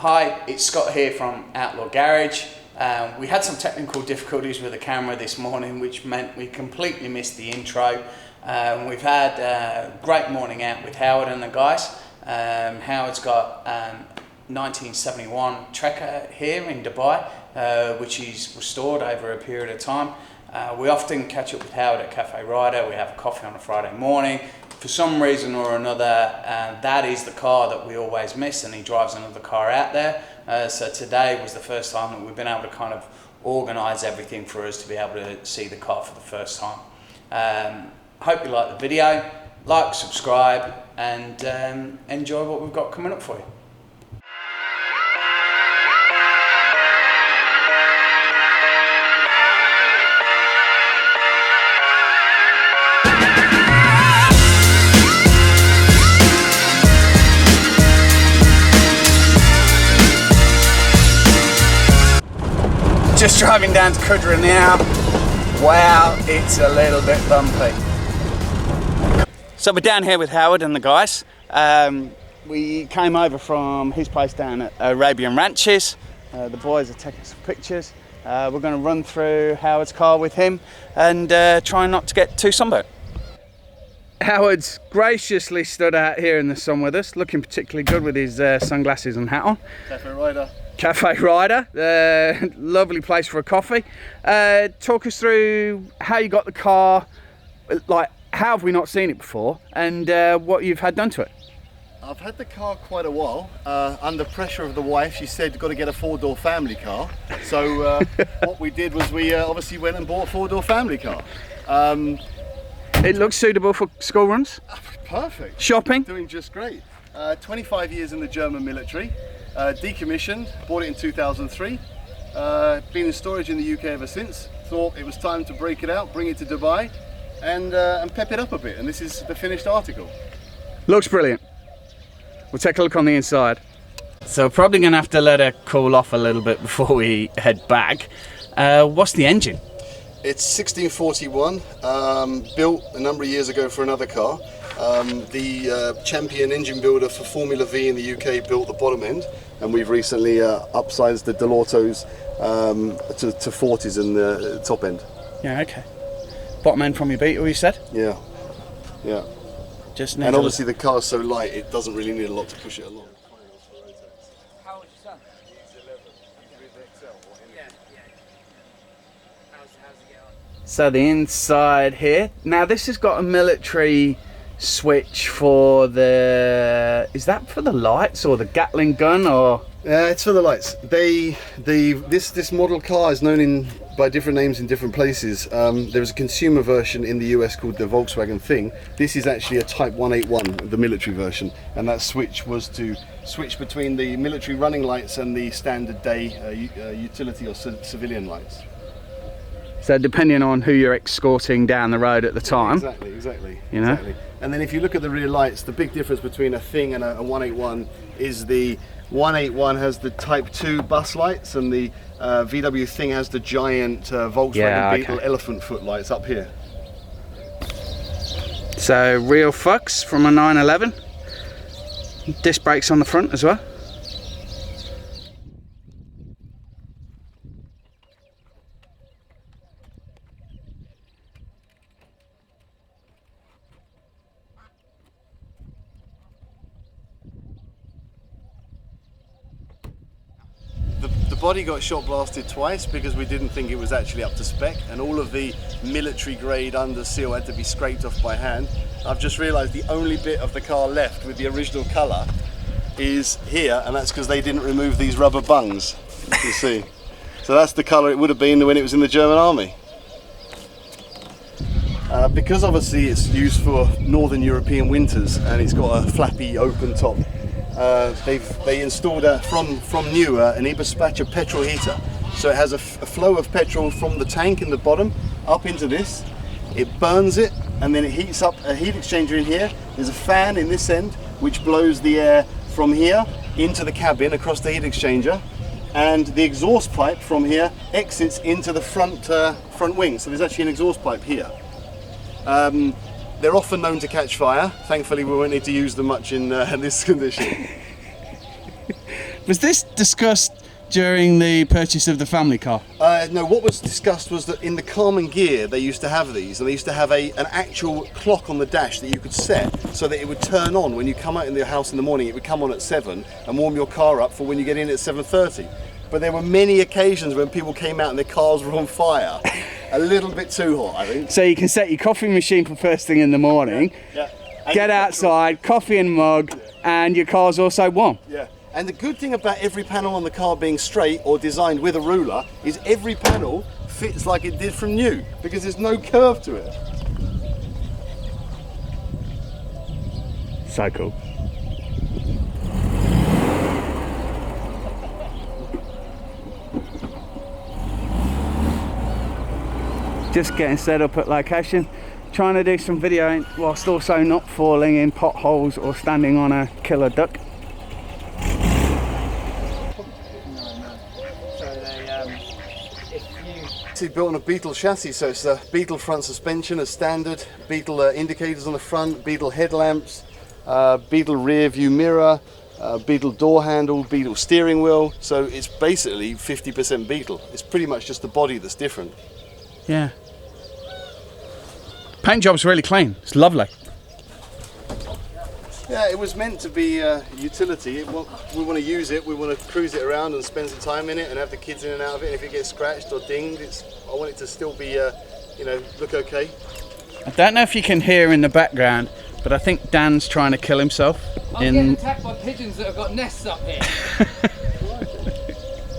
Hi, it's Scott here from Outlaw Garage. We had some technical difficulties with the camera this morning, which meant we completely missed the intro. We've had a great morning out with Howard and the guys. Howard's got 1971 Trekker here in Dubai, which he's restored over a period of time. We often catch up with Howard at Cafe Rider. We have a coffee on a Friday morning. For some reason or another, that is the car that we always miss, and he drives another car out there. So today was the first time that we've been able to kind of organise everything for us to be able to see the car for the first time. Hope you like the video, like, subscribe, and enjoy what we've got coming up for you. Just driving down to Qudar now. Wow, it's a little bit bumpy. So we're down here with Howard and the guys. We came over from his place down at Arabian Ranches. The boys are taking some pictures. We're going to run through Howard's car with him and try not to get too sunburnt. Howard's graciously stood out here in the sun with us, looking particularly good with his sunglasses and hat on. Cafe Rider. Cafe Rider, lovely place for a coffee. Talk us through how you got the car, like how have we not seen it before, and what you've had done to it. I've had the car quite a while. Under pressure of the wife, she said got to get a four-door family car. So what we did was we obviously went and bought a four-door family car. It looks suitable for school runs. Perfect. Shopping. Doing just great. 25 years in the German military. Decommissioned, bought it in 2003, been in storage in the UK ever since. Thought it was time to break it out, bring it to Dubai and pep it up a bit, and this is the finished article. Looks brilliant. We'll take a look on the inside. So we're probably going to have to let her cool off a little bit before we head back. What's the engine? It's 1641, built a number of years ago for another car. The champion engine builder for Formula V in the UK built the bottom end, and we've recently upsized the Delortos to 40s in the top end. Yeah, okay. Bottom end from your Beetle, you said? Yeah, yeah. Just and obviously the car's so light, it doesn't really need a lot to push it along. How old is your son? He's 11. He's with XL. Yeah. How's he get on? So the inside here. Now this has got a military switch for the, is that for the lights or the Gatling gun, or? It's for the lights. This model car is known by different names in different places. There's a consumer version in the US called the Volkswagen Thing. This is actually a Type 181, the military version, and that switch was to switch between the military running lights and the standard day utility or civilian lights. So depending on who you're escorting down the road at the time. Exactly. You know? Exactly. And then if you look at the rear lights, the big difference between a Thing and a 181 is the 181 has the Type 2 bus lights, and the VW Thing has the giant Volkswagen Beetle elephant foot lights up here. So real fucks from a 911. Disc brakes on the front as well. The body got shot blasted twice because we didn't think it was actually up to spec, and all of the military grade under seal had to be scraped off by hand. I've just realised the only bit of the car left with the original colour is here, and that's because they didn't remove these rubber bungs, you can see. So that's the colour it would have been when it was in the German army. Because obviously it's used for Northern European winters and it's got a flappy open top, they installed from new an Eberspacher petrol heater, so it has a flow of petrol from the tank in the bottom up into this. It burns it, and then it heats up a heat exchanger in here. There's a fan in this end which blows the air from here into the cabin across the heat exchanger, and the exhaust pipe from here exits into the front wing. So there's actually an exhaust pipe here. They're often known to catch fire. Thankfully we won't need to use them much in this condition. Was this discussed during the purchase of the family car? No, what was discussed was that in the Carmen gear they used to have these, and they used to have an actual clock on the dash that you could set so that it would turn on when you come out in the house in the morning. It would come on at 7 and warm your car up for when you get in at 7:30. But there were many occasions when people came out and their cars were on fire. A little bit too hot, I think. So you can set your coffee machine for first thing in the morning, get outside, coffee and mug, and your car's also warm. Yeah. And the good thing about every panel on the car being straight or designed with a ruler is every panel fits like it did from new, because there's no curve to it. So cool. Just getting set up at location, trying to do some videoing whilst also not falling in potholes or standing on a killer duck. It's built on a Beetle chassis, so it's a Beetle front suspension as standard, Beetle indicators on the front, Beetle headlamps, Beetle rear view mirror, Beetle door handle, Beetle steering wheel. So it's basically 50% Beetle. It's pretty much just the body that's different. Yeah. Paint job's really clean. It's lovely. Yeah, it was meant to be utility. We want to use it. We want to cruise it around and spend some time in it and have the kids in and out of it. And if it gets scratched or dinged, I want it to still be, you know, look okay. I don't know if you can hear in the background, but I think Dan's trying to kill himself. I'm getting attacked by pigeons that have got nests up here.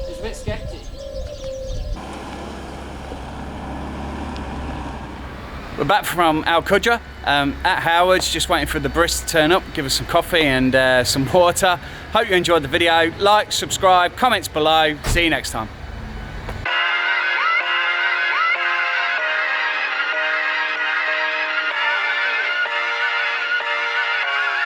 It's a bit sketchy. We're back from Al Qudar at Howard's, just waiting for the barista to turn up, give us some coffee and some water. Hope you enjoyed the video. Like, subscribe, comments below. See you next time.